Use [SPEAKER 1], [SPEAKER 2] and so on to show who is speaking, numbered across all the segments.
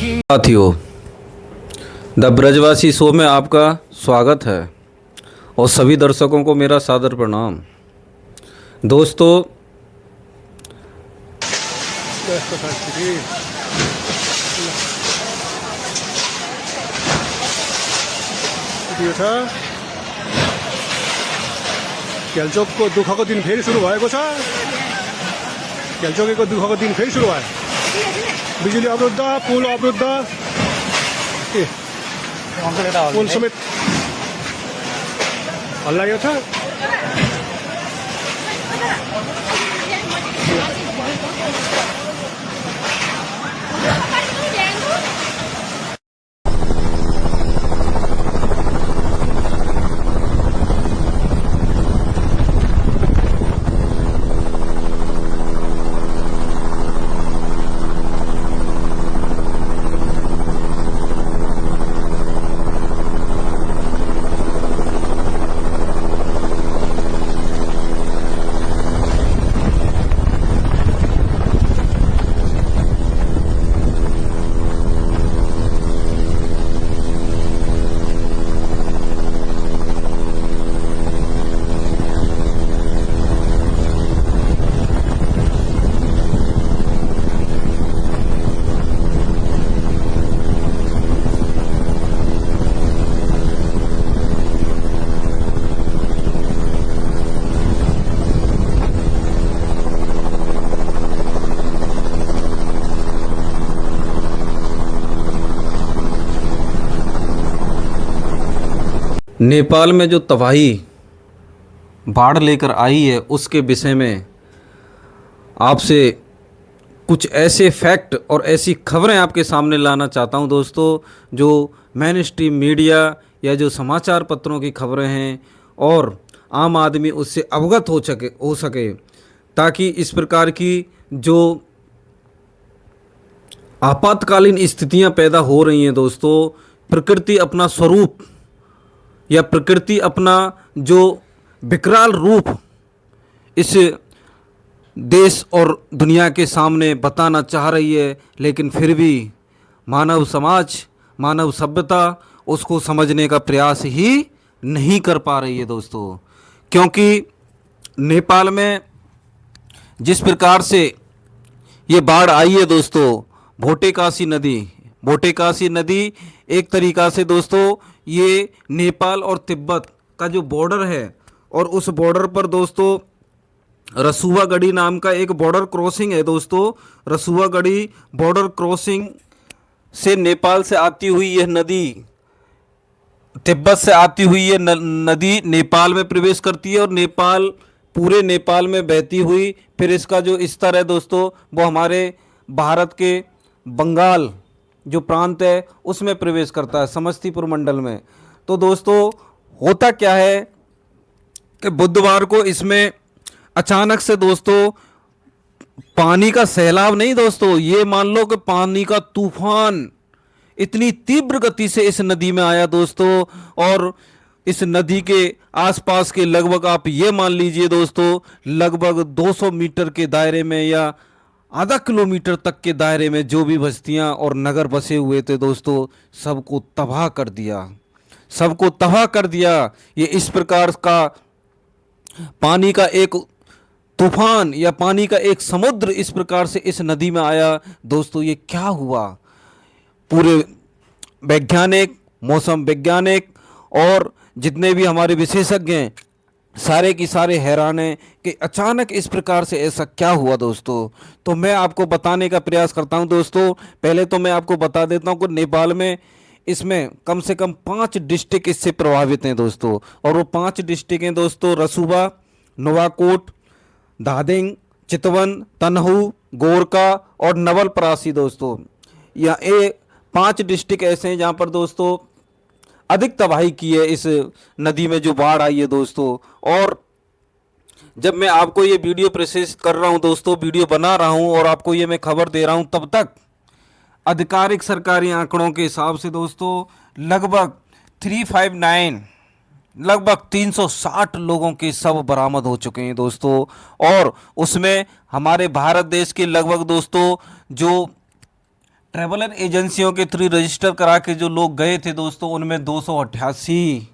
[SPEAKER 1] साथियों, the Brajwasi show में आपका स्वागत है और सभी दर्शकों को मेरा सादर प्रणाम। दोस्तों,
[SPEAKER 2] ग्याल्चोकको दुःखको दिन फेरि सुरु भएको छ। ग्याल्चोकेको दुःखको दिन फेरि सुरु भयो। बिजुली अवरुद्ध, पुल अवरुद्ध, पुल समेत हल्लायो छ।
[SPEAKER 1] नेपाल में जो तबाही बाढ़ लेकर आई है उसके विषय में आपसे कुछ ऐसे फैक्ट और ऐसी खबरें आपके सामने लाना चाहता हूं दोस्तों, जो मेन स्ट्रीम मीडिया या जो समाचार पत्रों की खबरें हैं और आम आदमी उससे अवगत हो सके ताकि इस प्रकार की जो आपातकालीन स्थितियां पैदा हो रही हैं दोस्तों, प्रकृति अपना स्वरूप या प्रकृति अपना जो विकराल रूप इस देश और दुनिया के सामने बताना चाह रही है, लेकिन फिर भी मानव समाज, मानव सभ्यता उसको समझने का प्रयास ही नहीं कर पा रही है दोस्तों। क्योंकि नेपाल में जिस प्रकार से ये बाढ़ आई है दोस्तों, भोटेकासी नदी एक तरीक़ा से दोस्तों ये नेपाल और तिब्बत का जो बॉर्डर है, और उस बॉर्डर पर दोस्तों रसुवागढ़ी नाम का एक बॉर्डर क्रॉसिंग है दोस्तों। रसुवागढ़ी बॉर्डर क्रॉसिंग से नेपाल से आती हुई यह नदी, तिब्बत से आती हुई ये नदी नेपाल में प्रवेश करती है और पूरे नेपाल में बहती हुई फिर इसका जो स्तर है दोस्तों वो हमारे भारत के बंगाल जो प्रांत है उसमें प्रवेश करता है, समस्तीपुर मंडल में। तो दोस्तों होता क्या है कि बुधवार को इसमें अचानक से दोस्तों पानी का सैलाब नहीं दोस्तों, ये मान लो कि पानी का तूफान इतनी तीव्र गति से इस नदी में आया दोस्तों, और इस नदी के आसपास के लगभग आप ये मान लीजिए दोस्तों लगभग 200 मीटर के दायरे में या आधा किलोमीटर तक के दायरे में जो भी बस्तियां और नगर बसे हुए थे दोस्तों, सबको तबाह कर दिया। ये इस प्रकार का पानी का एक तूफान या पानी का एक समुद्र इस प्रकार से इस नदी में आया दोस्तों। ये क्या हुआ, पूरे वैज्ञानिक, मौसम वैज्ञानिक और जितने भी हमारे विशेषज्ञ हैं सारे की सारे हैरान हैं कि अचानक इस प्रकार से ऐसा क्या हुआ दोस्तों। तो मैं आपको बताने का प्रयास करता हूं दोस्तों। पहले तो मैं आपको बता देता हूं कि नेपाल में इसमें कम से कम 5 डिस्ट्रिक्ट इससे प्रभावित हैं दोस्तों, और वो 5 डिस्ट्रिक्ट हैं दोस्तों रसुवा, नुवाकोट, धादिङ, चितवन, तनहु, गोरखा और नवलपरासी दोस्तों। ये 5 डिस्ट्रिक्ट ऐसे हैं जहाँ पर दोस्तों अधिक तबाही की है इस नदी में जो बाढ़ आई है दोस्तों। और जब मैं आपको ये वीडियो प्रोसेस कर रहा हूँ दोस्तों, वीडियो बना रहा हूँ और आपको ये मैं खबर दे रहा हूँ, तब तक आधिकारिक सरकारी आंकड़ों के हिसाब से दोस्तों लगभग 360 लोगों के शव बरामद हो चुके हैं दोस्तों। और उसमें हमारे भारत देश के लगभग दोस्तों जो ट्रैवलर एजेंसियों के थ्रू रजिस्टर करा के जो लोग गए थे दोस्तों, उनमें 288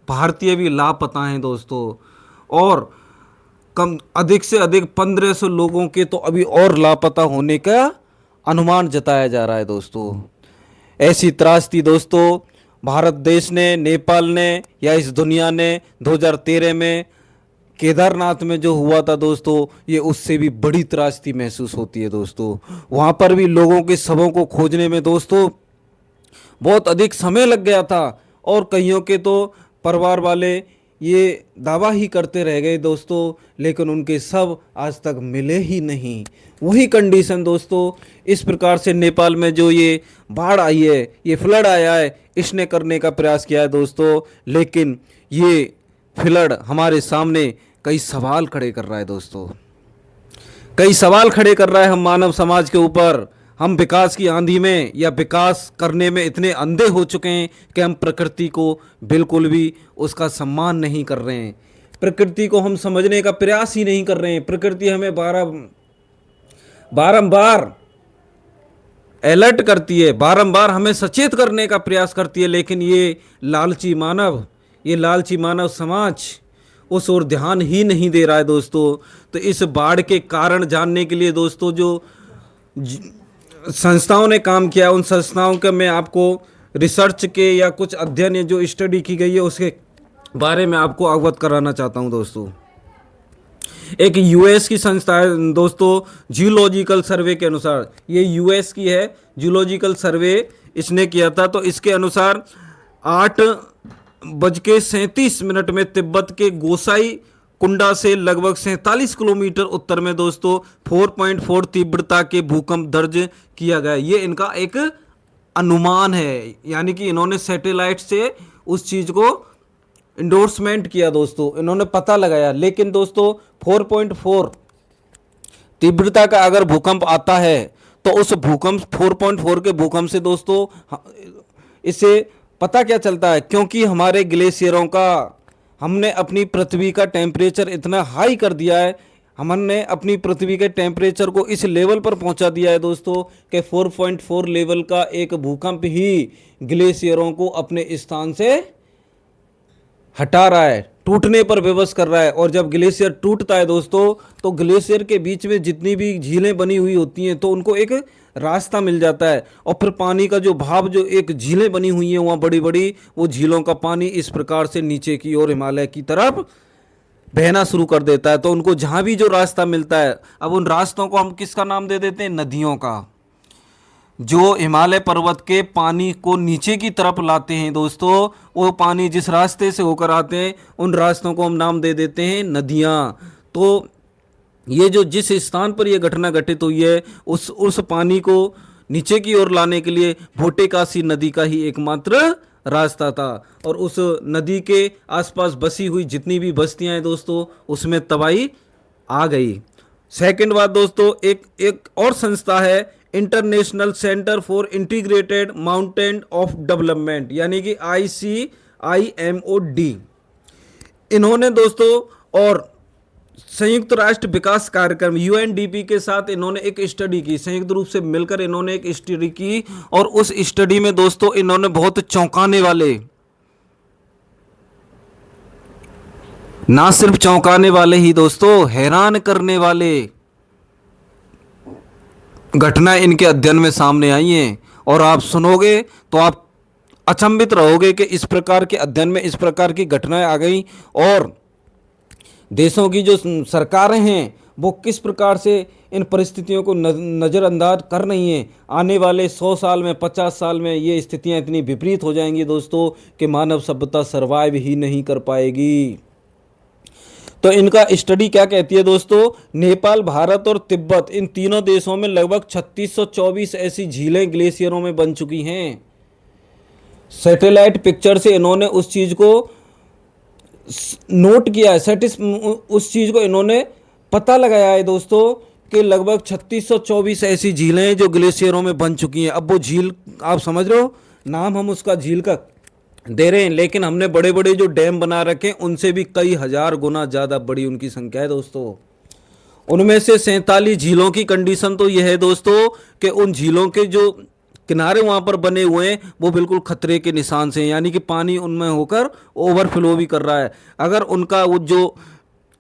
[SPEAKER 1] भारतीय भी लापता हैं दोस्तों। और कम अधिक से अधिक 1500 लोगों के तो अभी और लापता होने का अनुमान जताया जा रहा है दोस्तों। ऐसी त्रासदी दोस्तों भारत देश ने, नेपाल ने या इस दुनिया ने 2013 में केदारनाथ में जो हुआ था दोस्तों, ये उससे भी बड़ी त्रासदी महसूस होती है दोस्तों। वहाँ पर भी लोगों के शवों को खोजने में दोस्तों बहुत अधिक समय लग गया था, और कईयों के तो परिवार वाले ये दावा ही करते रह गए दोस्तों, लेकिन उनके शव आज तक मिले ही नहीं। वही कंडीशन दोस्तों इस प्रकार से नेपाल में जो ये बाढ़ आई है, ये फ्लड आया है, इसने करने का प्रयास किया है दोस्तों, लेकिन ये फ्लड हमारे सामने कई सवाल खड़े कर रहा है दोस्तों। कई सवाल खड़े कर रहा है हम मानव समाज के ऊपर। हम विकास की आंधी में या विकास करने में इतने अंधे हो चुके हैं कि हम प्रकृति को बिल्कुल भी उसका सम्मान नहीं कर रहे हैं। प्रकृति को हम समझने का प्रयास ही नहीं कर रहे हैं। प्रकृति हमें बारंबार अलर्ट करती है, बारंबार हमें सचेत करने का प्रयास करती है, लेकिन ये लालची मानव समाज उस ओर ध्यान ही नहीं दे रहा है दोस्तों। तो इस बाढ़ के कारण जानने के लिए दोस्तों जो संस्थाओं ने काम किया, उन संस्थाओं का मैं आपको रिसर्च के या कुछ अध्ययन या जो स्टडी की गई है उसके बारे में आपको अवगत कराना चाहता हूं दोस्तों। एक यूएस की संस्था है दोस्तों, जियोलॉजिकल सर्वे के अनुसार, ये यूएस की है, जियोलॉजिकल सर्वे इसने किया था। तो इसके अनुसार 8:37 में तिब्बत के गोसाई कुंडा से लगभग 47 किलोमीटर उत्तर में दोस्तों 4.4 तीव्रता के भूकंप दर्ज किया गया। ये इनका एक अनुमान है, यानी कि इन्होंने सैटेलाइट से उस चीज को इंडोर्समेंट किया दोस्तों, इन्होंने पता लगाया। लेकिन दोस्तों 4.4 तीव्रता का अगर भूकंप आता है तो उस भूकंप 4.4 के भूकंप से दोस्तों इससे पता क्या चलता है, क्योंकि हमारे ग्लेशियरों का, हमने अपनी पृथ्वी का टेम्परेचर इतना हाई कर दिया है, हमने अपनी पृथ्वी के टेम्परेचर को इस लेवल पर पहुंचा दिया है दोस्तों कि 4.4 लेवल का एक भूकंप ही ग्लेशियरों को अपने स्थान से हटा रहा है, टूटने पर विवश कर रहा है। और जब ग्लेशियर टूटता है दोस्तों, तो ग्लेशियर के बीच में जितनी भी झीलें बनी हुई होती हैं तो उनको एक रास्ता मिल जाता है, और फिर पानी का जो भाव, जो एक झीलें बनी हुई हैं वहाँ बड़ी बड़ी, वो झीलों का पानी इस प्रकार से नीचे की ओर हिमालय की तरफ बहना शुरू कर देता है। तो उनको जहाँ भी जो रास्ता मिलता है, अब उन रास्तों को हम किसका नाम दे देते हैं, नदियों का। जो हिमालय पर्वत के पानी को नीचे की तरफ लाते हैं दोस्तों, वो पानी जिस रास्ते से होकर आते हैं उन रास्तों को हम नाम दे देते हैं नदियाँ। तो ये जो जिस स्थान पर यह घटना घटित हुई है, उस पानी को नीचे की ओर लाने के लिए भोटेकाशी नदी का ही एकमात्र रास्ता था। और उस नदी के आसपास बसी हुई जितनी भी बस्तियां हैं दोस्तों, उसमें तबाही आ गई। सेकंड बात दोस्तों, एक और संस्था है, international centre for integrated mountain of development, यानी कि ICIMOD। इन्होंने दोस्तों और संयुक्त राष्ट्र विकास कार्यक्रम UNDP के साथ इन्होंने एक स्टडी की, संयुक्त रूप से मिलकर इन्होंने एक स्टडी की। और उस स्टडी में दोस्तों इन्होंने बहुत चौंकाने वाले, ना सिर्फ चौंकाने वाले ही दोस्तों, हैरान करने वाले घटना इनके अध्ययन में सामने आई हैं। और आप सुनोगे तो आप अचंभित रहोगे कि इस प्रकार के अध्ययन में इस प्रकार की घटनाएं आ गई, और देशों की जो सरकारें हैं वो किस प्रकार से इन परिस्थितियों को नज़रअंदाज कर रही हैं। आने वाले 100 साल में, 50 साल में ये स्थितियां इतनी विपरीत हो जाएंगी दोस्तों कि मानव सभ्यता सर्वाइव ही नहीं कर पाएगी। तो इनका स्टडी क्या कहती है दोस्तों, नेपाल, भारत और तिब्बत, इन तीनों देशों में लगभग 3624 ऐसी झीलें ग्लेशियरों में बन चुकी हैं। सैटेलाइट पिक्चर से इन्होंने उस चीज़ को नोट किया है, उस चीज़ को इन्होंने पता लगाया है दोस्तों कि लगभग 3624 ऐसी झीलें हैं जो ग्लेशियरों में बन चुकी हैं। अब वो झील आप समझ रहे हो, नाम हम उसका झील का दे रहे हैं, लेकिन हमने बड़े बड़े जो डैम बना रखे हैं उनसे भी कई हजार गुना ज़्यादा बड़ी उनकी संख्या है दोस्तों। उनमें से 47 झीलों की कंडीशन तो यह है दोस्तों कि उन झीलों के जो किनारे वहाँ पर बने हुए हैं वो बिल्कुल खतरे के निशान से हैं, यानी कि पानी उनमें होकर ओवरफ्लो भी कर रहा है। अगर उनका वो जो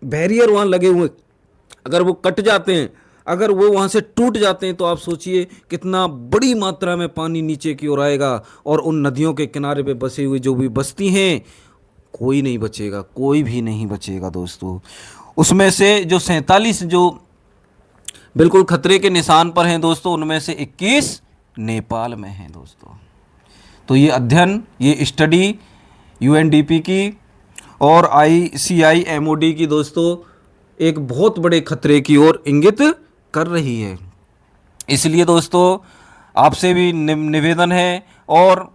[SPEAKER 1] बैरियर वहाँ लगे हुए अगर वो कट जाते हैं, अगर वो वहाँ से टूट जाते हैं, तो आप सोचिए कितना बड़ी मात्रा में पानी नीचे की ओर आएगा और उन नदियों के किनारे पे बसे हुए जो भी बस्ती हैं कोई नहीं बचेगा, कोई भी नहीं बचेगा दोस्तों। उसमें से जो 47 जो बिल्कुल खतरे के निशान पर हैं दोस्तों, उनमें से 21 नेपाल में हैं दोस्तों। तो ये अध्ययन, ये स्टडी यूएनडीपी की और आईसीआईएमओडी की दोस्तों एक बहुत बड़े खतरे की ओर इंगित कर रही है। इसलिए दोस्तों आपसे भी निवेदन है, और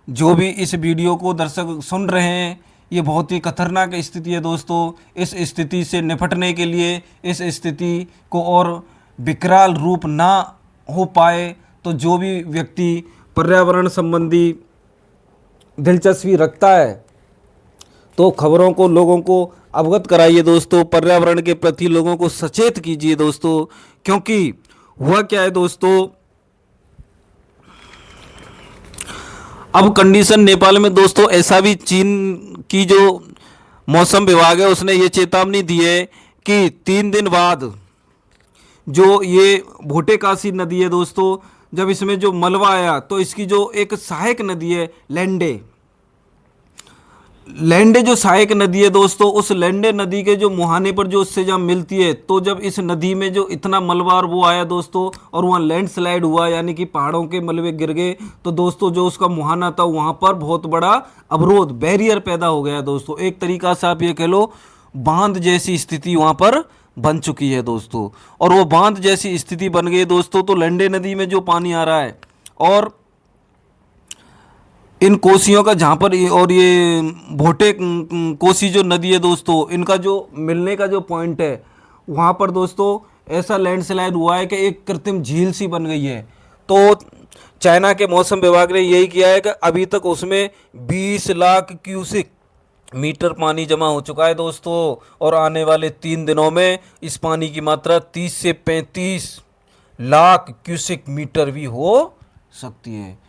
[SPEAKER 1] जो भी इस वीडियो को दर्शक सुन रहे हैं, ये बहुत ही खतरनाक स्थिति है दोस्तों। इस स्थिति से निपटने के लिए, इस स्थिति को और विकराल रूप ना हो पाए, तो जो भी व्यक्ति पर्यावरण संबंधी दिलचस्पी रखता है तो खबरों को लोगों को अवगत कराइए दोस्तों, पर्यावरण के प्रति लोगों को सचेत कीजिए दोस्तों। क्योंकि हुआ क्या है दोस्तों, अब कंडीशन नेपाल में दोस्तों ऐसा भी, चीन की जो मौसम विभाग है उसने ये चेतावनी दी है कि 3 दिन बाद जो ये भोटेकाशी नदी है दोस्तों, जब इसमें जो मलबा आया तो इसकी जो एक सहायक नदी है लैंडे जो सहायक नदी है दोस्तों, उस लैंडे नदी के जो मुहाने पर जो उससे जब मिलती है, तो जब इस नदी में जो इतना मलबा और वो आया दोस्तों और वहाँ लैंडस्लाइड हुआ, यानी कि पहाड़ों के मलबे गिर गए, तो दोस्तों जो उसका मुहाना था वहाँ पर बहुत बड़ा अवरोध, बैरियर पैदा हो गया दोस्तों। एक तरीका से आप ये कह लो बांध जैसी स्थिति वहाँ पर बन चुकी है दोस्तों। और वो बांध जैसी स्थिति बन गई दोस्तों, तो लैंडे नदी में जो पानी आ रहा है और इन कोसियों का जहाँ पर और ये भोटे कोसी जो नदी है दोस्तों, इनका जो मिलने का जो पॉइंट है वहाँ पर दोस्तों ऐसा लैंडस्लाइड हुआ है कि एक कृत्रिम झील सी बन गई है। तो चाइना के मौसम विभाग ने यही किया है कि अभी तक उसमें 20 लाख क्यूसिक मीटर पानी जमा हो चुका है दोस्तों, और आने वाले 3 दिनों में इस पानी की मात्रा 30 से 35 लाख क्यूसिक मीटर भी हो सकती है।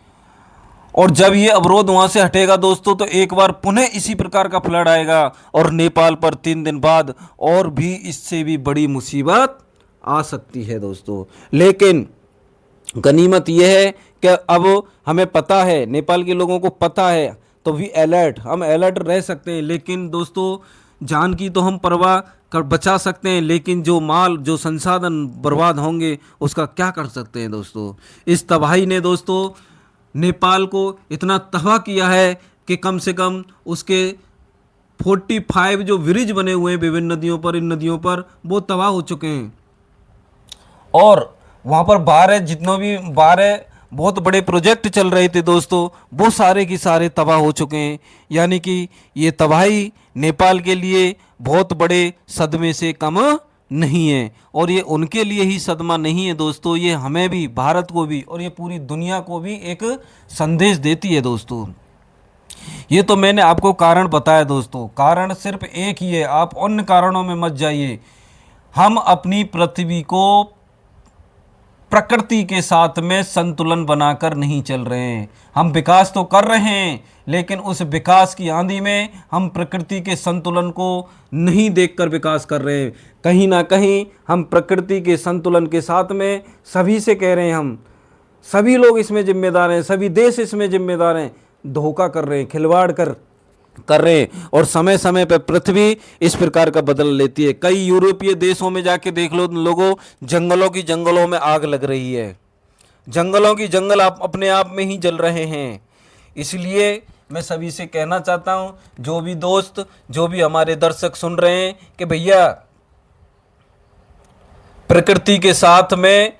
[SPEAKER 1] और जब ये अवरोध वहाँ से हटेगा दोस्तों, तो एक बार पुनः इसी प्रकार का फ्लड आएगा और नेपाल पर 3 दिन बाद और भी इससे भी बड़ी मुसीबत आ सकती है दोस्तों। लेकिन गनीमत यह है कि अब हमें पता है, नेपाल के लोगों को पता है, तो भी हम अलर्ट रह सकते हैं। लेकिन दोस्तों जान की तो हम परवाह कर बचा सकते हैं, लेकिन जो माल जो संसाधन बर्बाद होंगे उसका क्या कर सकते हैं दोस्तों। इस तबाही ने दोस्तों नेपाल को इतना तबाह किया है कि कम से कम उसके 45 जो ब्रिज बने हुए हैं विभिन्न नदियों पर, इन नदियों पर, वो तबाह हो चुके हैं। और वहाँ पर 12 बहुत बड़े प्रोजेक्ट चल रहे थे दोस्तों, वो सारे की सारे तबाह हो चुके हैं। यानी कि ये तबाही नेपाल के लिए बहुत बड़े सदमे से कम नहीं है। और ये उनके लिए ही सदमा नहीं है दोस्तों, ये हमें भी, भारत को भी और ये पूरी दुनिया को भी एक संदेश देती है दोस्तों। ये तो मैंने आपको कारण बताया दोस्तों, कारण सिर्फ एक ही है, आप अन्य कारणों में मत जाइए। हम अपनी पृथ्वी को प्रकृति के साथ में संतुलन बनाकर नहीं चल रहे हैं। हम विकास तो कर रहे हैं, लेकिन उस विकास की आंधी में हम प्रकृति के संतुलन को नहीं देखकर विकास कर रहे हैं। कहीं ना कहीं हम प्रकृति के संतुलन के साथ में सभी से कह रहे हैं, हम सभी लोग इसमें जिम्मेदार हैं, सभी देश इसमें जिम्मेदार हैं, धोखा कर रहे हैं, खिलवाड़ कर रहे हैं। और समय समय पर पृथ्वी इस प्रकार का बदल लेती है। कई यूरोपीय देशों में जाके देख लो लोगों, जंगलों में आग लग रही है, जंगल आप अपने आप में ही जल रहे हैं। इसलिए मैं सभी से कहना चाहता हूं, जो भी दोस्त, जो भी हमारे दर्शक सुन रहे हैं, कि भैया प्रकृति के साथ में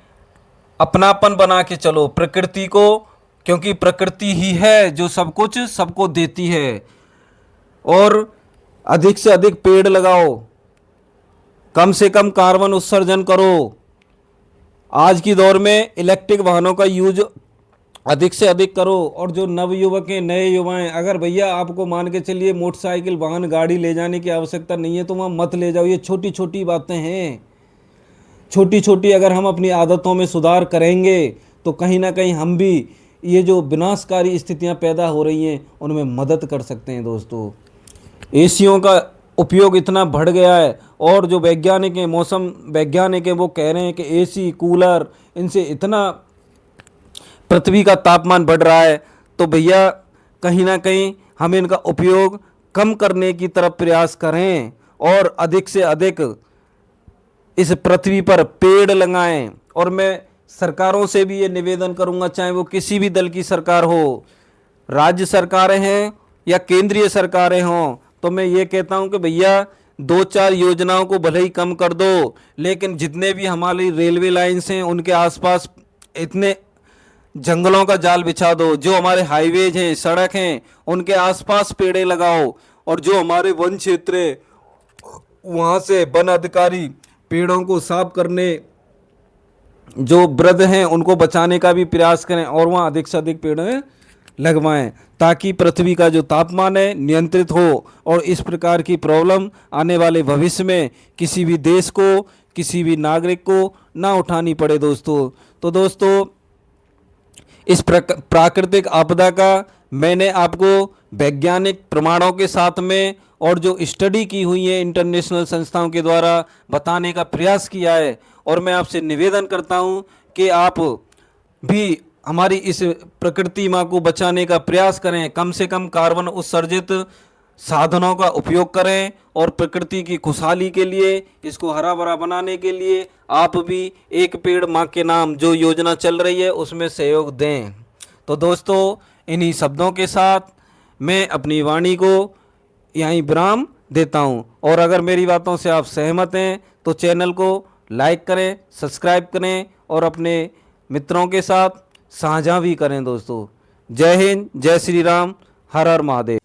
[SPEAKER 1] अपनापन बना के चलो प्रकृति को, क्योंकि प्रकृति ही है जो सब कुछ सबको देती है। और अधिक से अधिक पेड़ लगाओ, कम से कम कार्बन उत्सर्जन करो। आज की दौर में इलेक्ट्रिक वाहनों का यूज अधिक से अधिक करो। और जो नवयुवक हैं, नए युवाएं, अगर भैया आपको मान के चलिए मोटरसाइकिल, वाहन, गाड़ी ले जाने की आवश्यकता नहीं है तो वहाँ मत ले जाओ। ये छोटी छोटी बातें हैं, छोटी छोटी अगर हम अपनी आदतों में सुधार करेंगे तो कहीं ना कहीं हम भी ये जो विनाशकारी स्थितियां पैदा हो रही हैं उनमें मदद कर सकते हैं दोस्तों। एसियों का उपयोग इतना बढ़ गया है, और जो वैज्ञानिक हैं, मौसम वैज्ञानिक हैं, वो कह रहे हैं कि एसी कूलर इनसे इतना पृथ्वी का तापमान बढ़ रहा है। तो भैया कहीं ना कहीं हम इनका उपयोग कम करने की तरफ प्रयास करें और अधिक से अधिक इस पृथ्वी पर पेड़ लगाएं। और मैं सरकारों से भी ये निवेदन करूंगा, चाहे वो किसी भी दल की सरकार हो, राज्य सरकारें हैं या केंद्रीय सरकारें हों, तो मैं ये कहता हूं कि भैया 2-4 योजनाओं को भले ही कम कर दो, लेकिन जितने भी हमारी रेलवे लाइन्स हैं उनके आसपास इतने जंगलों का जाल बिछा दो। जो हमारे हाईवेज हैं, सड़क हैं, उनके आसपास पेड़े लगाओ। और जो हमारे वन क्षेत्र है वहाँ से वन अधिकारी पेड़ों को साफ करने, जो वृद्ध हैं उनको बचाने का भी प्रयास करें और वहाँ अधिक से अधिक पेड़ लगवाएं, ताकि पृथ्वी का जो तापमान है नियंत्रित हो और इस प्रकार की प्रॉब्लम आने वाले भविष्य में किसी भी देश को, किसी भी नागरिक को ना उठानी पड़े दोस्तों। तो दोस्तों, इस प्राकृतिक आपदा का मैंने आपको वैज्ञानिक प्रमाणों के साथ में और जो स्टडी की हुई है इंटरनेशनल संस्थाओं के द्वारा बताने का प्रयास किया है। और मैं आपसे निवेदन करता हूं कि आप भी हमारी इस प्रकृति माँ को बचाने का प्रयास करें, कम से कम कार्बन उत्सर्जित साधनों का उपयोग करें और प्रकृति की खुशहाली के लिए, इसको हरा भरा बनाने के लिए आप भी एक पेड़ माँ के नाम जो योजना चल रही है उसमें सहयोग दें। तो दोस्तों, इन्हीं शब्दों के साथ मैं अपनी वाणी को यहीं विराम देता हूं। और अगर मेरी बातों से आप सहमत हैं तो चैनल को लाइक करें, सब्सक्राइब करें और अपने मित्रों के साथ साझा भी करें दोस्तों। जय हिंद, जय श्री राम, हर हर महादेव।